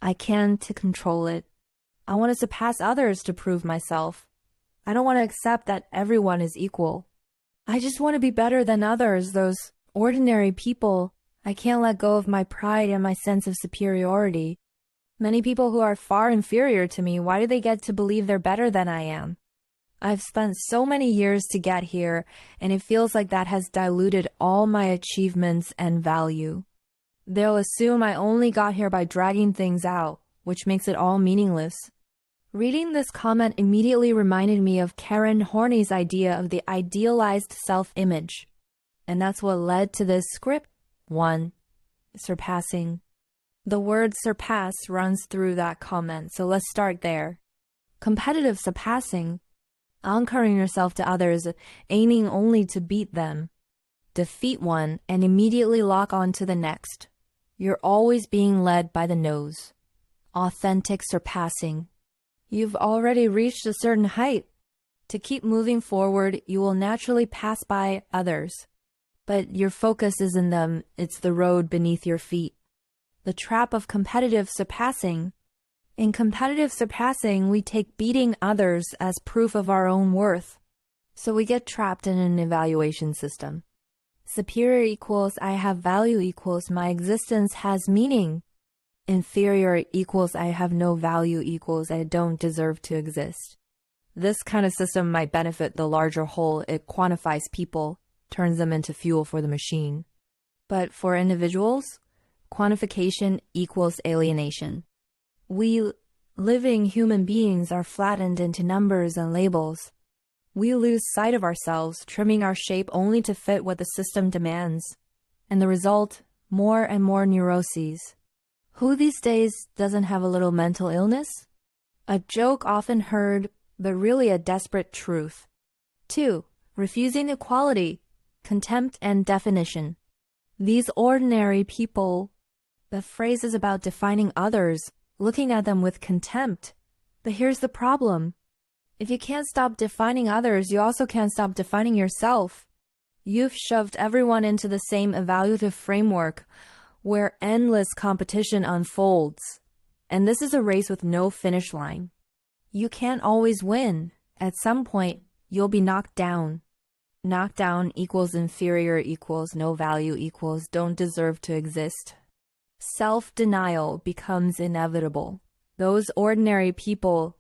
I can to control it. I want to surpass others to prove myself. I don't want to accept that everyone is equal. I just want to be better than others, those ordinary people. I can't let go of my pride and my sense of superiority. Many people who are far inferior to me, why do they get to believe they're better than I am? I've spent so many years to get here, and it feels like that has diluted all my achievements and value. They'll assume I only got here by dragging things out, which makes it all meaningless. Reading this comment immediately reminded me of Horney's idea of the idealized self-image. And that's what led to this script. 1. Surpassing. The word surpass runs through that comment, so let's start there. Competitive surpassing. Anchoring yourself to others, aiming only to beat them. Defeat one and immediately lock on to the next. You're always being led by the nose. Authentic surpassing. You've already reached a certain height. To keep moving forward, you will naturally pass by others. But your focus isn't them, it's the road beneath your feet. The trap of competitive surpassing. In competitive surpassing, we take beating others as proof of our own worth. So we get trapped in an evaluation system. Superior equals I have value equals my existence has meaning. Inferior equals I have no value equals I don't deserve to exist. This kind of system might benefit the larger whole. It quantifies people, turns them into fuel for the machine. But for individuals, quantification equals alienation. We living human beings are flattened into numbers and labels. We lose sight of ourselves, trimming our shape only to fit what the system demands. And the result, more and more neuroses. Who these days doesn't have a little mental illness? A joke often heard, but really a desperate truth. 2. Refusing equality, contempt and definition. These ordinary people, the phrase is about defining others, looking at them with contempt. But here's the problem. If you can't stop defining others, you also can't stop defining yourself. You've shoved everyone into the same evaluative framework where endless competition unfolds. And this is a race with no finish line. You can't always win. At some point, you'll be knocked down. Knocked down equals inferior equals no value equals don't deserve to exist. Self-denial becomes inevitable. Those ordinary people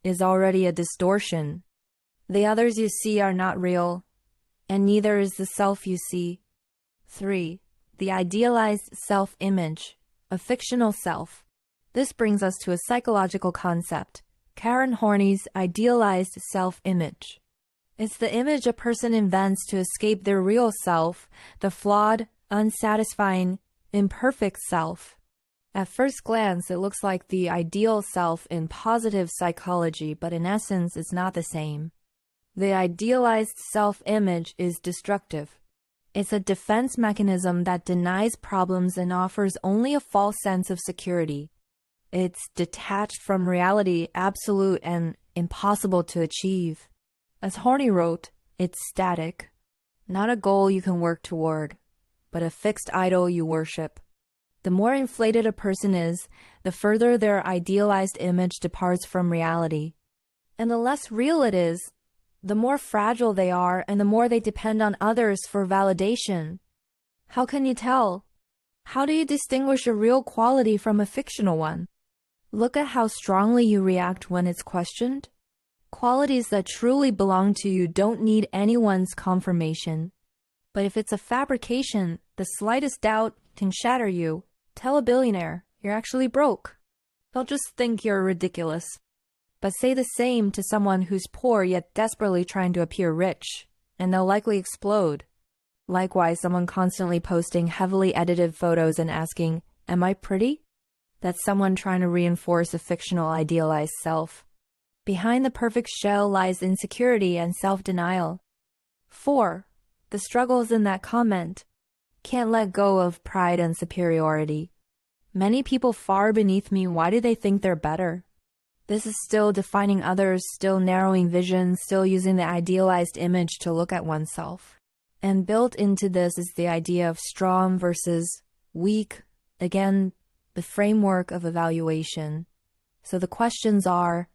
is already a distortion. The others you see are not real, and neither is the self you see. 3. The idealized self-image, a fictional self. This brings us to a psychological concept, Horney's idealized self-image. It's the image a person invents to escape their real self, the flawed, unsatisfying, imperfect self. At first glance, it looks like the ideal self in positive psychology, but in essence, it's not the same. The idealized self-image is destructive. It's a defense mechanism that denies problems and offers only a false sense of security. It's detached from reality, absolute and impossible to achieve. As Horney wrote, it's static. Not a goal you can work toward, but a fixed idol you worship. The more inflated a person is, the further their idealized image departs from reality. And the less real it is, the more fragile they are and the more they depend on others for validation. How can you tell? How do you distinguish a real quality from a fictional one? Look at how strongly you react when it's questioned. Qualities that truly belong to you don't need anyone's confirmation. But if it's a fabrication, the slightest doubt can shatter you. Tell a billionaire, you're actually broke. They'll just think you're ridiculous. But say the same to someone who's poor yet desperately trying to appear rich, and they'll likely explode. Likewise, someone constantly posting heavily edited photos and asking, "Am I pretty?" That's someone trying to reinforce a fictional idealized self. Behind the perfect shell lies insecurity and self-denial. 4. The struggle is in that comment. Can't let go of pride and superiority. Many people far beneath me, why do they think they're better? This is still defining others, still narrowing vision, still using the idealized image to look at oneself. And built into this is the idea of strong versus weak. Again, the framework of evaluation. So the questions are,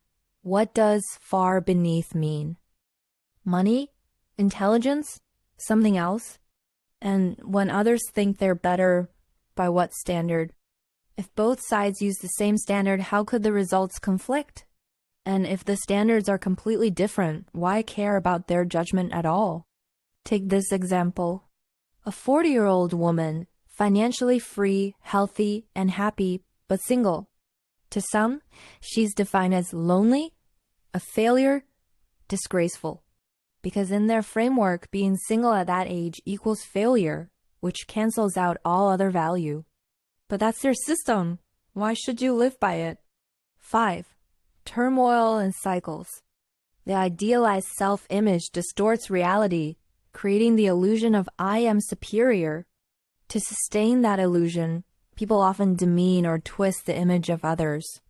what does far beneath mean? Money? Intelligence? Something else? And when others think they're better, by what standard? If both sides use the same standard, how could the results conflict? And if the standards are completely different, why care about their judgment at all? Take this example. A 40-year-old woman, financially free, healthy, and happy, but single. To some, she's defined as lonely, a failure, disgraceful. Because in their framework, being single at that age equals failure, which cancels out all other value. But that's their system. Why should you live by it? 5. Turmoil and cycles. The idealized self-image distorts reality, creating the illusion of I am superior. To sustain that illusion, people often demean or twist the image of others.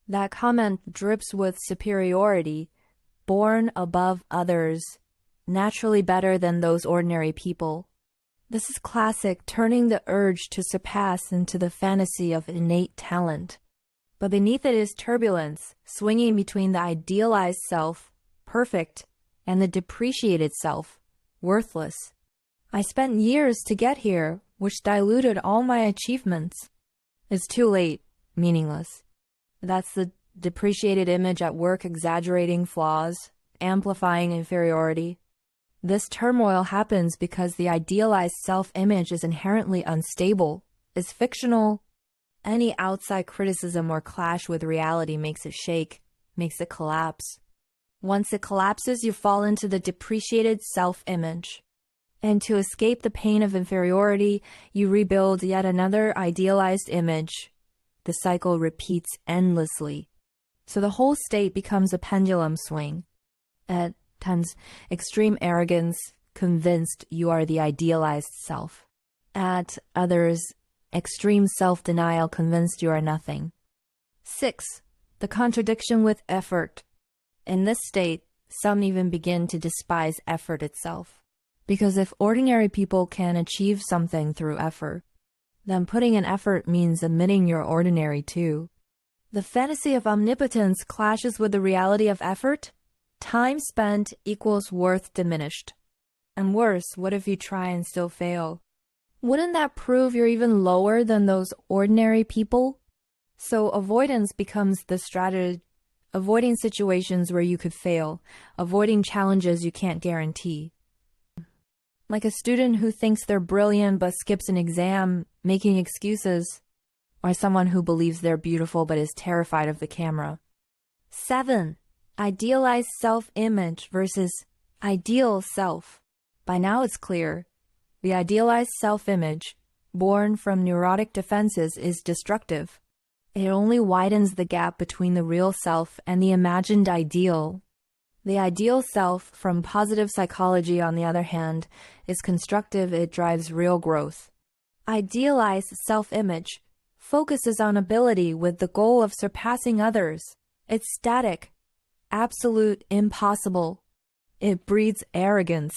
That comment drips with superiority, born above others, naturally better than those ordinary people. This is classic, turning the urge to surpass into the fantasy of innate talent. But beneath it is turbulence, swinging between the idealized self, perfect, and the depreciated self, worthless. I spent years to get here, which diluted all my achievements. It's too late, meaningless. That's the depreciated image at work, exaggerating flaws, amplifying inferiority. This turmoil happens because the idealized self-image is inherently unstable, is fictional. Any outside criticism or clash with reality makes it shake, makes it collapse. Once it collapses, you fall into the depreciated self-image. And to escape the pain of inferiority, you rebuild yet another idealized image. The cycle repeats endlessly. So the whole state becomes a pendulum swing. At times, extreme arrogance, convinced you are the idealized self. At others, extreme self-denial, convinced you are nothing. 6. The contradiction with effort. In this state, some even begin to despise effort itself. Because if ordinary people can achieve something through effort, then putting in effort means admitting you're ordinary too. The fantasy of omnipotence clashes with the reality of effort. Time spent equals worth diminished. And worse, what if you try and still fail? Wouldn't that prove you're even lower than those ordinary people? So avoidance becomes the strategy, avoiding situations where you could fail, avoiding challenges you can't guarantee. Like a student who thinks they're brilliant but skips an exam, making excuses, or someone who believes they're beautiful but is terrified of the camera. 7. Idealized self-image versus ideal self. By now it's clear. The idealized self-image, born from neurotic defenses, is destructive. It only widens the gap between the real self and the imagined ideal. The ideal self, from positive psychology on the other hand, is constructive. It drives real growth. Idealized self-image focuses on ability with the goal of surpassing others. It's static, absolute, impossible. It breeds arrogance.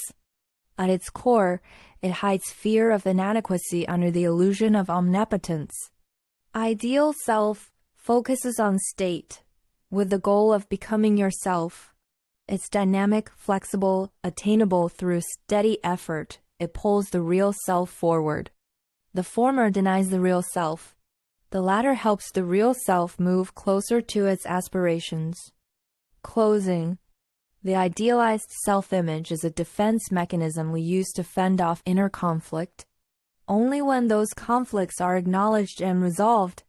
At its core, it hides fear of inadequacy under the illusion of omnipotence. Ideal self focuses on state, with the goal of becoming yourself. It's dynamic, flexible, attainable through steady effort. It pulls the real self forward. The former denies the real self. The latter helps the real self move closer to its aspirations. Closing. The idealized self-image is a defense mechanism we use to fend off inner conflict. Only when those conflicts are acknowledged and resolved,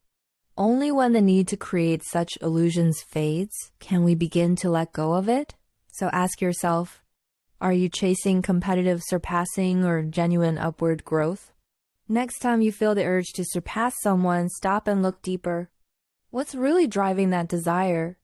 only when the need to create such illusions fades, can we begin to let go of it. So ask yourself, are you chasing competitive surpassing or genuine upward growth? Next time you feel the urge to surpass someone, stop and look deeper. What's really driving that desire?